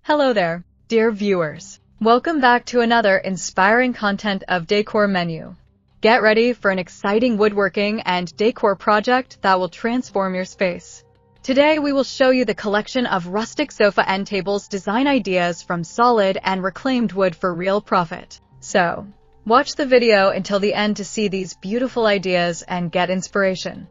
Hello there, dear viewers. Welcome back to another inspiring content of Decor Menu. Get ready for an exciting woodworking and decor project that will transform your space. Today we will show you the collection of rustic sofa end tables design ideas from solid and reclaimed wood for real profit. So, watch the video until the end to see these beautiful ideas and get inspiration.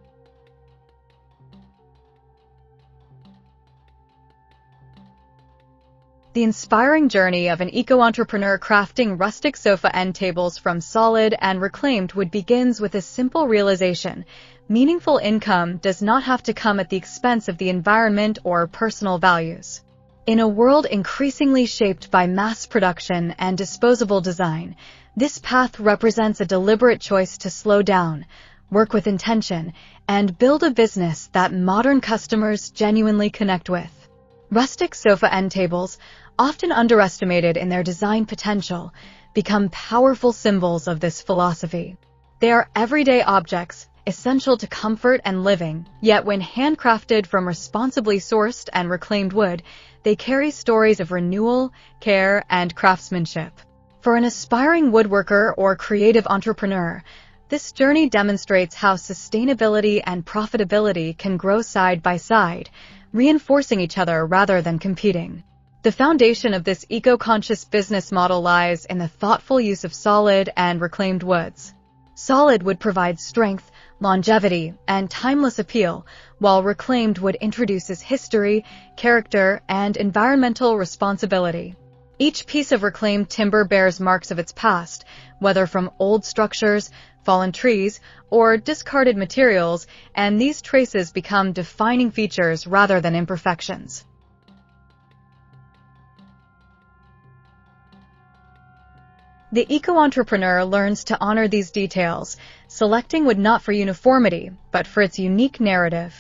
The inspiring journey of an eco-entrepreneur crafting rustic sofa end tables from solid and reclaimed wood begins with a simple realization: meaningful income does not have to come at the expense of the environment or personal values. In a world increasingly shaped by mass production and disposable design, this path represents a deliberate choice to slow down, work with intention, and build a business that modern customers genuinely connect with. Rustic sofa end tables, often underestimated in their design potential, become powerful symbols of this philosophy. They are everyday objects, essential to comfort and living, yet when handcrafted from responsibly sourced and reclaimed wood, they carry stories of renewal, care, and craftsmanship. For an aspiring woodworker or creative entrepreneur, this journey demonstrates how sustainability and profitability can grow side by side, reinforcing each other rather than competing. The foundation of this eco-conscious business model lies in the thoughtful use of solid and reclaimed woods. Solid wood provides strength, longevity, and timeless appeal, while reclaimed wood introduces history, character, and environmental responsibility. Each piece of reclaimed timber bears marks of its past, whether from old structures, fallen trees, or discarded materials, and these traces become defining features rather than imperfections. The eco-entrepreneur learns to honor these details, selecting wood not for uniformity, but for its unique narrative.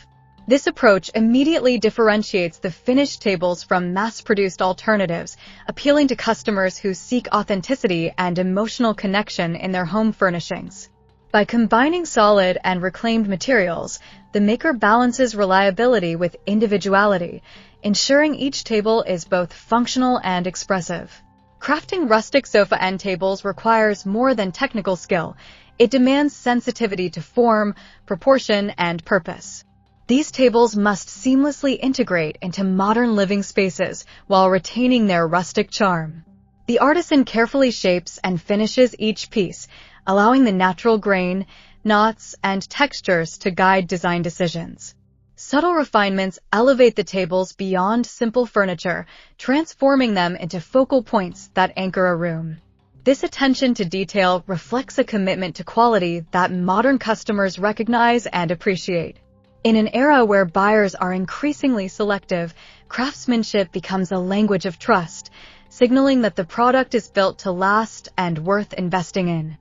This approach immediately differentiates the finished tables from mass-produced alternatives, appealing to customers who seek authenticity and emotional connection in their home furnishings. By combining solid and reclaimed materials, the maker balances reliability with individuality, ensuring each table is both functional and expressive. Crafting rustic sofa end tables requires more than technical skill. It demands sensitivity to form, proportion, and purpose. These tables must seamlessly integrate into modern living spaces while retaining their rustic charm. The artisan carefully shapes and finishes each piece, allowing the natural grain, knots, and textures to guide design decisions. Subtle refinements elevate the tables beyond simple furniture, transforming them into focal points that anchor a room. This attention to detail reflects a commitment to quality that modern customers recognize and appreciate. In an era where buyers are increasingly selective, craftsmanship becomes a language of trust, signaling that the product is built to last and worth investing in.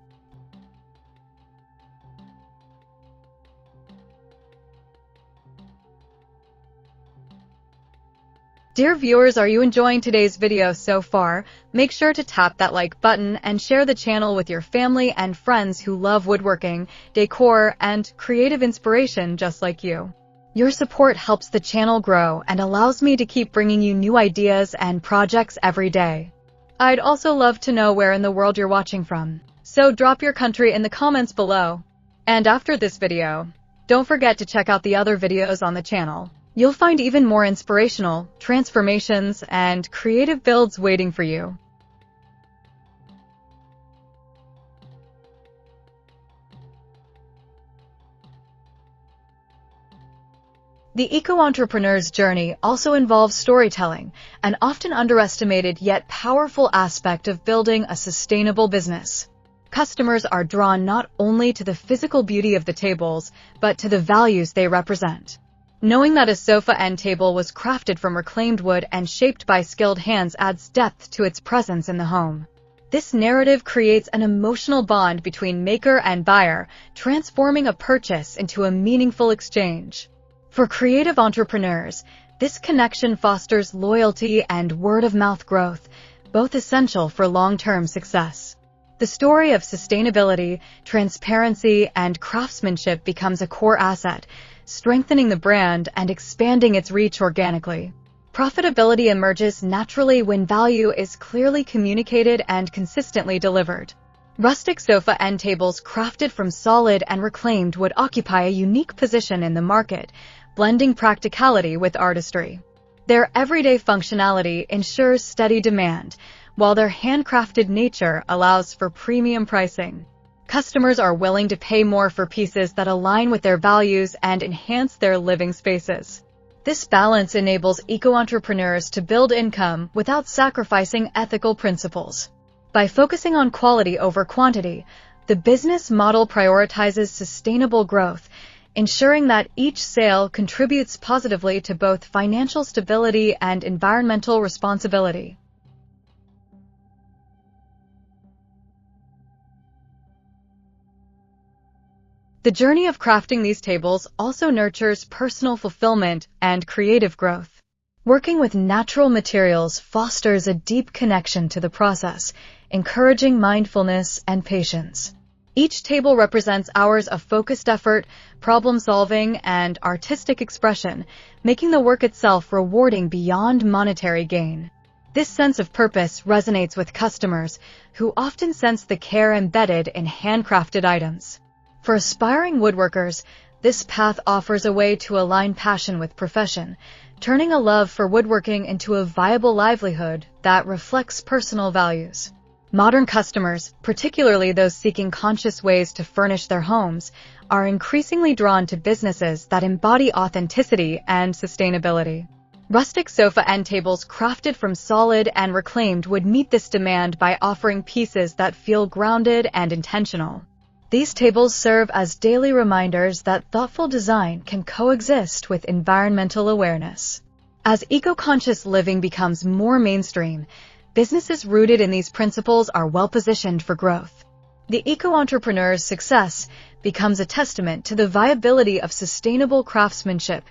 Dear viewers, are you enjoying today's video so far? Make sure to tap that like button and share the channel with your family and friends who love woodworking, decor, and creative inspiration just like you. Your support helps the channel grow and allows me to keep bringing you new ideas and projects every day. I'd also love to know where in the world you're watching from, so drop your country in the comments below. And after this video, don't forget to check out the other videos on the channel. You'll find even more inspirational transformations and creative builds waiting for you. The eco-entrepreneur's journey also involves storytelling, an often underestimated yet powerful aspect of building a sustainable business. Customers are drawn not only to the physical beauty of the tables, but to the values they represent. Knowing that a sofa end table was crafted from reclaimed wood and shaped by skilled hands adds depth to its presence in the home. This narrative creates an emotional bond between maker and buyer, transforming a purchase into a meaningful exchange. For creative entrepreneurs, this connection fosters loyalty and word-of-mouth growth, both essential for long-term success. The story of sustainability, transparency, and craftsmanship becomes a core asset, strengthening the brand and expanding its reach organically. Profitability emerges naturally when value is clearly communicated and consistently delivered. Rustic sofa end tables crafted from solid and reclaimed wood occupy a unique position in the market, blending practicality with artistry. Their everyday functionality ensures steady demand, while their handcrafted nature allows for premium pricing. Customers are willing to pay more for pieces that align with their values and enhance their living spaces. This balance enables eco-entrepreneurs to build income without sacrificing ethical principles. By focusing on quality over quantity, the business model prioritizes sustainable growth, ensuring that each sale contributes positively to both financial stability and environmental responsibility. The journey of crafting these tables also nurtures personal fulfillment and creative growth. Working with natural materials fosters a deep connection to the process, encouraging mindfulness and patience. Each table represents hours of focused effort, problem-solving, and artistic expression, making the work itself rewarding beyond monetary gain. This sense of purpose resonates with customers, who often sense the care embedded in handcrafted items. For aspiring woodworkers, this path offers a way to align passion with profession, turning a love for woodworking into a viable livelihood that reflects personal values. Modern customers, particularly those seeking conscious ways to furnish their homes, are increasingly drawn to businesses that embody authenticity and sustainability. Rustic sofa end tables crafted from solid and reclaimed would meet this demand by offering pieces that feel grounded and intentional. These tables serve as daily reminders that thoughtful design can coexist with environmental awareness. As eco-conscious living becomes more mainstream, businesses rooted in these principles are well-positioned for growth. The eco-entrepreneur's success becomes a testament to the viability of sustainable craftsmanship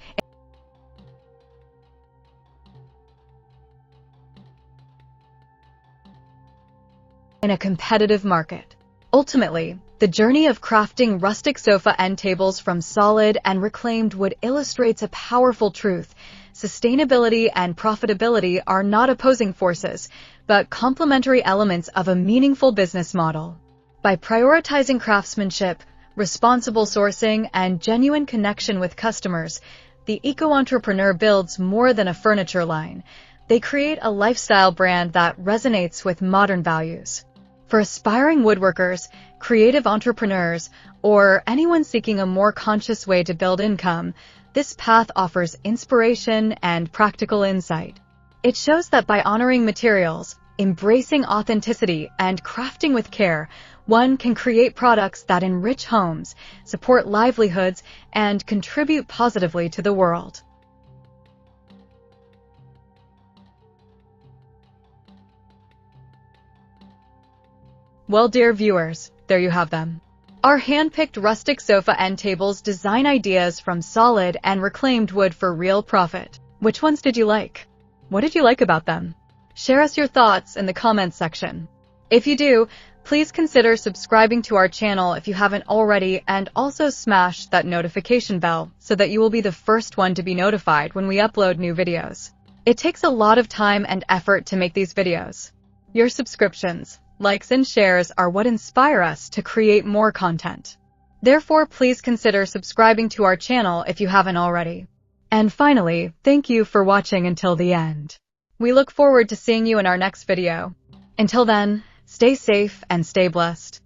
in a competitive market. Ultimately, the journey of crafting rustic sofa end tables from solid and reclaimed wood illustrates a powerful truth. Sustainability and profitability are not opposing forces, but complementary elements of a meaningful business model. By prioritizing craftsmanship, responsible sourcing, and genuine connection with customers, the eco-entrepreneur builds more than a furniture line. They create a lifestyle brand that resonates with modern values. For aspiring woodworkers, creative entrepreneurs, or anyone seeking a more conscious way to build income, this path offers inspiration and practical insight. It shows that by honoring materials, embracing authenticity, and crafting with care, one can create products that enrich homes, support livelihoods, and contribute positively to the world. Well, dear viewers, there you have them. Our hand-picked rustic sofa end tables design ideas from solid and reclaimed wood for real profit. Which ones did you like? What did you like about them? Share us your thoughts in the comments section. If you do, please consider subscribing to our channel if you haven't already, and also smash that notification bell so that you will be the first one to be notified when we upload new videos. It takes a lot of time and effort to make these videos. Your subscriptions, likes, and shares are what inspire us to create more content. Therefore, please consider subscribing to our channel if you haven't already. And finally, thank you for watching until the end. We look forward to seeing you in our next video. Until then, stay safe and stay blessed.